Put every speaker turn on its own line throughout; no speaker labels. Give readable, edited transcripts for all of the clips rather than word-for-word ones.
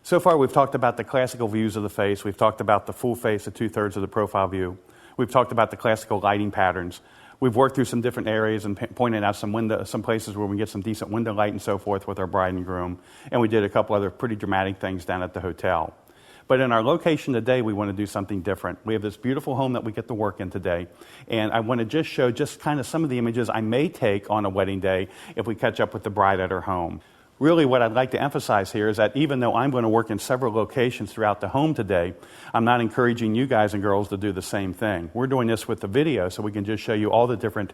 So far, we've talked about the classical views of the face. We've talked about the full face, the 2/3 of the profile view. We've talked about the classical lighting patterns. We've worked through some different areas and pointed out some places where we get some decent window light and so forth with our bride and groom. And we did a couple other pretty dramatic things down at the hotel. But in our location today, we want to do something different. We have this beautiful home that we get to work in today. And I want to just show just kind of some of the images I may take on a wedding day if we catch up with the bride at her home. Really, what I'd like to emphasize here is that even though I'm going to work in several locations throughout the home today, I'm not encouraging you guys and girls to do the same thing. We're doing this with the video so we can just show you all the different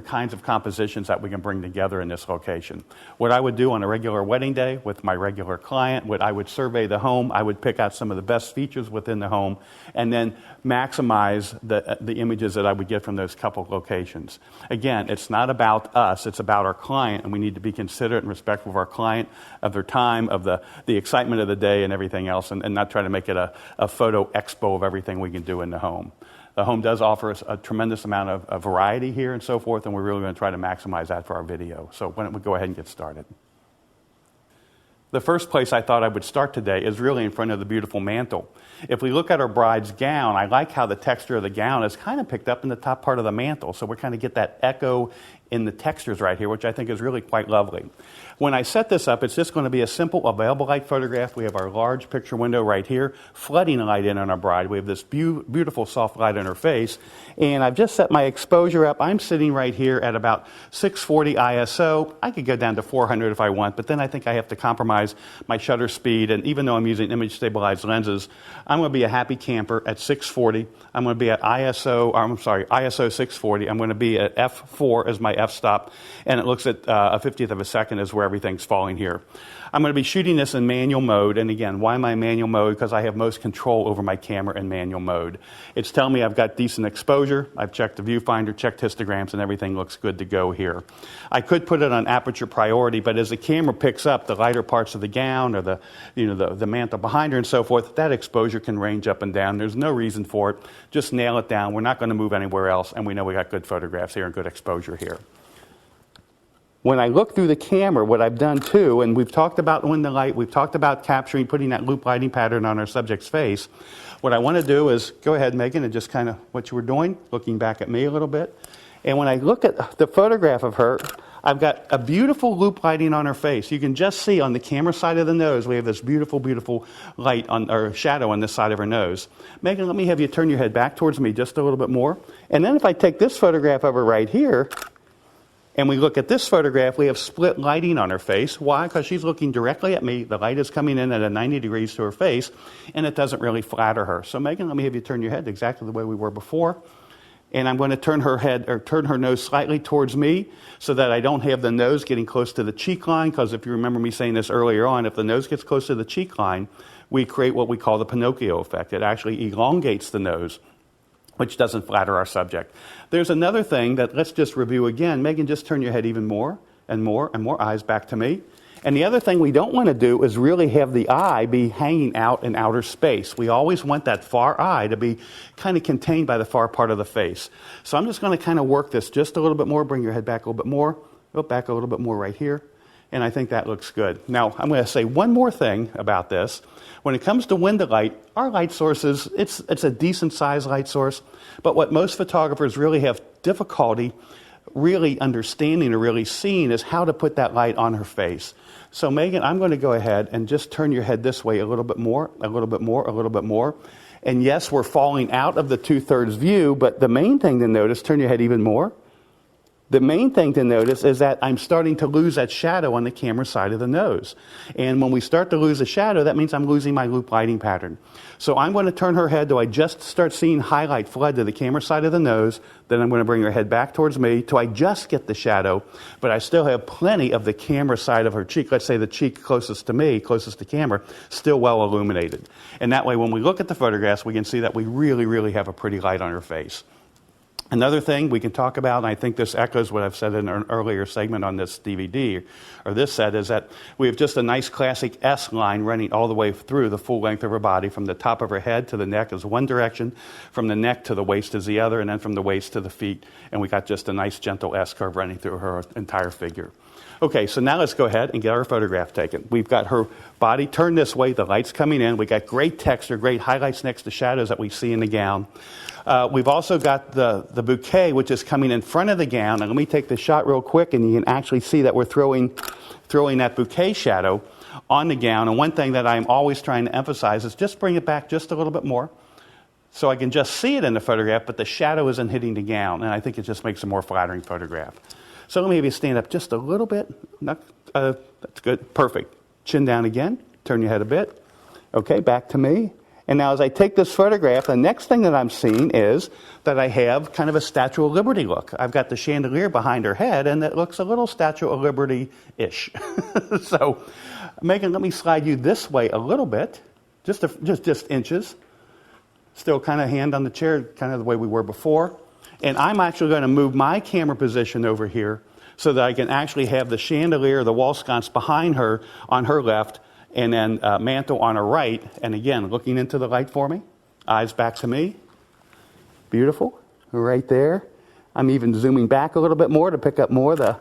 kinds of compositions that we can bring together in this location. What I would do on a regular wedding day with my regular client, I would survey the home, I would pick out some of the best features within the home, and then maximize the images that I would get from those couple locations. Again, it's not about us, it's about our client, and we need to be considerate and respectful of our client, of their time, of the excitement of the day and everything else, and not try to make it a photo expo of everything we can do in the home. The home does offer us a tremendous amount of variety here and so forth, and we're really going to try to maximize that for our video. So why don't we go ahead and get started. The first place I thought I would start today is really in front of the beautiful mantle. If we look at our bride's gown, I like how the texture of the gown is kind of picked up in the top part of the mantle. So we kind of get that echo in the textures right here, which I think is really quite lovely. When I set this up, it's just going to be a simple available light photograph. We have our large picture window right here, flooding light in on our bride. We have this beautiful soft light on her face. And I've just set my exposure up. I'm sitting right here at about 640 ISO. I could go down to 400 if I want, but then I think I have to compromise my shutter speed. And even though I'm using image stabilized lenses, I'm going to be a happy camper at 640. I'm going to be at ISO 640. I'm going to be at f4 as my f-stop, and it looks at a 50th of a second is where everything's falling here. I'm going to be shooting this in manual mode, and again, why am I in manual mode? Because I have most control over my camera in manual mode. It's telling me I've got decent exposure, I've checked the viewfinder, checked histograms, and everything looks good to go here. I could put it on aperture priority, but as the camera picks up the lighter parts of the gown or the mantle behind her and so forth, that exposure can range up and down. There's no reason for it. Just nail it down. We're not going to move anywhere else, and we know we got good photographs here and good exposure here. When I look through the camera, what I've done too, and we've talked about window light, we've talked about putting that loop lighting pattern on our subject's face. What I want to do is, go ahead, Megan, and just kind of what you were doing, looking back at me a little bit. And when I look at the photograph of her, I've got a beautiful loop lighting on her face. You can just see on the camera side of the nose, we have this beautiful, beautiful light or shadow on this side of her nose. Megan, let me have you turn your head back towards me just a little bit more. And then if I take this photograph of her right here, and we look at this photograph, we have split lighting on her face. Why? Because she's looking directly at me. The light is coming in at a 90 degrees to her face, and it doesn't really flatter her. So Megan, let me have you turn your head exactly the way we were before. And I'm going to turn her nose slightly towards me so that I don't have the nose getting close to the cheek line, because if you remember me saying this earlier on, if the nose gets close to the cheek line, we create what we call the Pinocchio effect. It actually elongates the nose, which doesn't flatter our subject. There's another thing that let's just review again. Megan, just turn your head even more and more and more, eyes back to me. And the other thing we don't want to do is really have the eye be hanging out in outer space. We always want that far eye to be kind of contained by the far part of the face. So I'm just going to kind of work this just a little bit more, bring your head back a little bit more, go back a little bit more right here. And I think that looks good. Now, I'm going to say one more thing about this. When it comes to window light, our light sources, it's a decent sized light source, but what most photographers really have difficulty really understanding or really seeing is how to put that light on her face. So Megan, I'm going to go ahead and just turn your head this way a little bit more, a little bit more, a little bit more. And yes, we're falling out of the 2/3 view, but the main thing to notice, turn your head even more. The main thing to notice is that I'm starting to lose that shadow on the camera side of the nose. And when we start to lose the shadow, that means I'm losing my loop lighting pattern. So I'm going to turn her head till I just start seeing highlight flood to the camera side of the nose. Then I'm going to bring her head back towards me till I just get the shadow, but I still have plenty of the camera side of her cheek. Let's say the cheek closest to me, closest to camera, still well illuminated. And that way, when we look at the photographs, we can see that we really, really have a pretty light on her face. Another thing we can talk about, and I think this echoes what I've said in an earlier segment on this DVD, or this set, is that we have just a nice classic S line running all the way through the full length of her body. From the top of her head to the neck is one direction, from the neck to the waist is the other, and then from the waist to the feet. And we got just a nice gentle S curve running through her entire figure. Okay, so now let's go ahead and get our photograph taken. We've got her body turned this way, the light's coming in, we got great texture, great highlights next to shadows that we see in the gown. We've also got the bouquet, which is coming in front of the gown, and let me take the shot real quick, and you can actually see that we're throwing that bouquet shadow on the gown. And one thing that I'm always trying to emphasize is just bring it back just a little bit more, so I can just see it in the photograph, but the shadow isn't hitting the gown, and I think it just makes a more flattering photograph. So let me have you stand up just a little bit. That's good. Perfect. Chin down again. Turn your head a bit. Okay, back to me. And now as I take this photograph, the next thing that I'm seeing is that I have kind of a Statue of Liberty look. I've got the chandelier behind her head, and it looks a little Statue of Liberty-ish. So, Megan, let me slide you this way a little bit, just inches. Still kind of hand on the chair, kind of the way we were before. And I'm actually going to move my camera position over here so that I can actually have the chandelier, the wall sconce behind her on her left, and then mantle on her right. And again, looking into the light for me. Eyes back to me. Beautiful. Right there. I'm even zooming back a little bit more to pick up more of the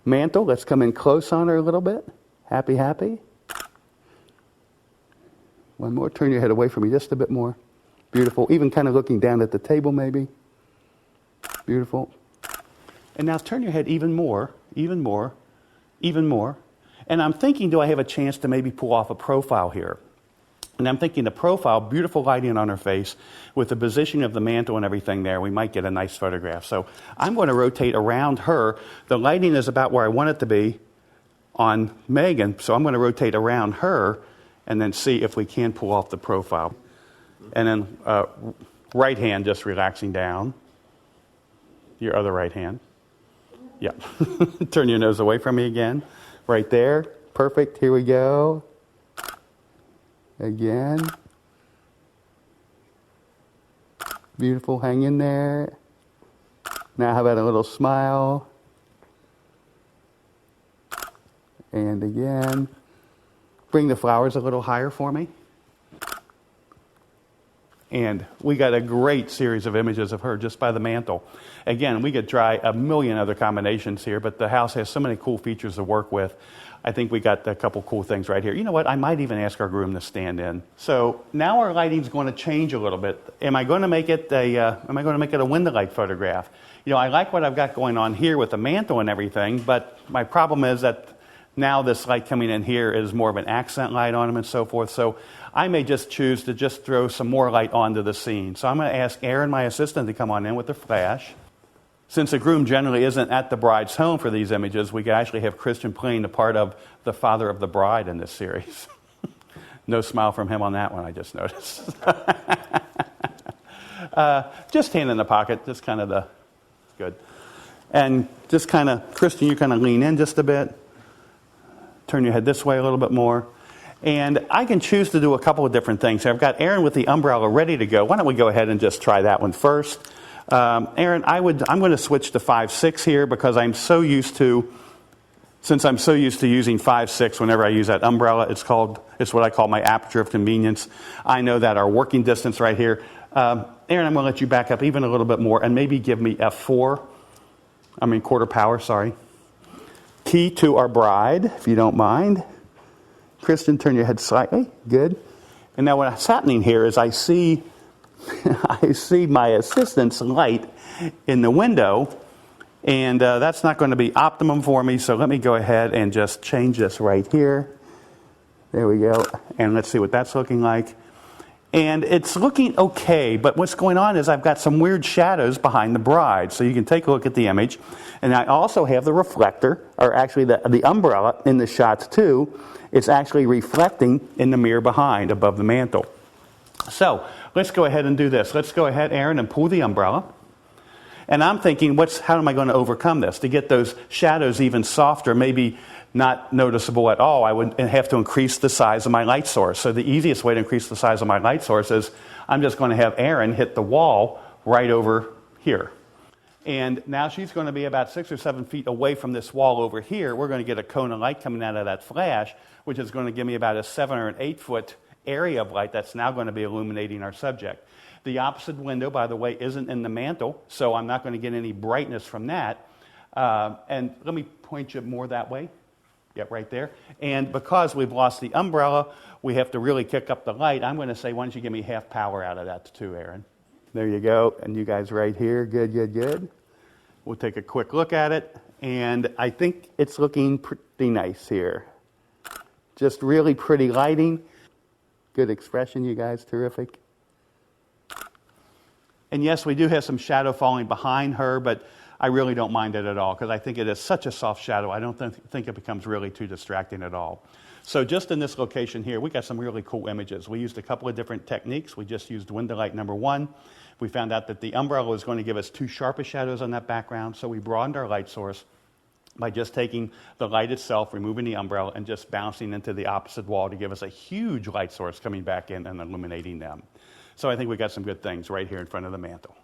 mantle. Let's come in close on her a little bit. Happy, happy. One more. Turn your head away from me just a bit more. Beautiful. Even kind of looking down at the table maybe. Beautiful. And now turn your head even more. And I'm thinking, do I have a chance to maybe pull off a profile here? And I'm thinking the profile, beautiful lighting on her face, with the positioning of the mantle and everything there, we might get a nice photograph. So I'm going to rotate around her. The lighting is about where I want it to be on Megan, so I'm going to rotate around her and then see if we can pull off the profile. And then right hand just relaxing down. Your other right hand. Yeah. Turn your nose away from me again. Right there. Perfect. Here we go. Again. Beautiful. Hang in there. Now how about a little smile? And again. Bring the flowers a little higher for me. And we got a great series of images of her just by the mantle. Again, we could try a million other combinations here, but the house has so many cool features to work with. I think we got a couple cool things right here. You know what? I might even ask our groom to stand in. So now our lighting's going to change a little bit. Am I going to make it a window light photograph? You know, I like what I've got going on here with the mantle and everything, but my problem is that now this light coming in here is more of an accent light on them and so forth. So I may just choose to just throw some more light onto the scene. So I'm going to ask Erin, my assistant, to come on in with the flash. Since the groom generally isn't at the bride's home for these images, we can actually have Christian playing the part of the father of the bride in this series. No smile from him on that one, I just noticed. Just hand in the pocket, just kind of good. And just kind of, Christian, you kind of lean in just a bit. Turn your head this way a little bit more. And I can choose to do a couple of different things here. I've got Erin with the umbrella ready to go. Why don't we go ahead and just try that one first? Erin, I'm going to switch to 5/6 here because since I'm so used to using 5/6 whenever I use that umbrella, it's what I call my aperture of convenience. I know that our working distance right here. Erin, I'm going to let you back up even a little bit more and maybe give me quarter power, sorry. Key to our bride, if you don't mind. Kristen, turn your head slightly. Good. And now what's happening here is I see my assistant's light in the window, and that's not going to be optimum for me, so let me go ahead and just change this right here. There we go. And let's see what that's looking like. And it's looking okay, but what's going on is I've got some weird shadows behind the bride. So you can take a look at the image. And I also have the reflector, or actually the umbrella in the shots too. It's actually reflecting in the mirror behind, above the mantle. So let's go ahead and do this. Let's go ahead, Erin, and pull the umbrella. And I'm thinking, how am I going to overcome this? To get those shadows even softer, maybe not noticeable at all, I would have to increase the size of my light source. So the easiest way to increase the size of my light source is I'm just going to have Erin hit the wall right over here. And now she's going to be about 6 or 7 feet away from this wall over here. We're going to get a cone of light coming out of that flash, which is going to give me about a 7 or an 8 foot area of light that's now going to be illuminating our subject. The opposite window, by the way, isn't in the mantle, so I'm not going to get any brightness from that. And let me point you more that way. Yep, right there. And because we've lost the umbrella, we have to really kick up the light. I'm going to say, why don't you give me half power out of that too, Aaron? There you go. And you guys right here. Good, good, good. We'll take a quick look at it. And I think it's looking pretty nice here. Just really pretty lighting. Good expression, you guys. Terrific. And yes, we do have some shadow falling behind her, but I really don't mind it at all because I think it is such a soft shadow. I don't think it becomes really too distracting at all. So just in this location here, we got some really cool images. We used a couple of different techniques. We just used window light number 1. We found out that the umbrella was going to give us too sharp of shadows on that background, so we broadened our light source by just taking the light itself, removing the umbrella, and just bouncing into the opposite wall to give us a huge light source coming back in and illuminating them. So I think we got some good things right here in front of the mantle.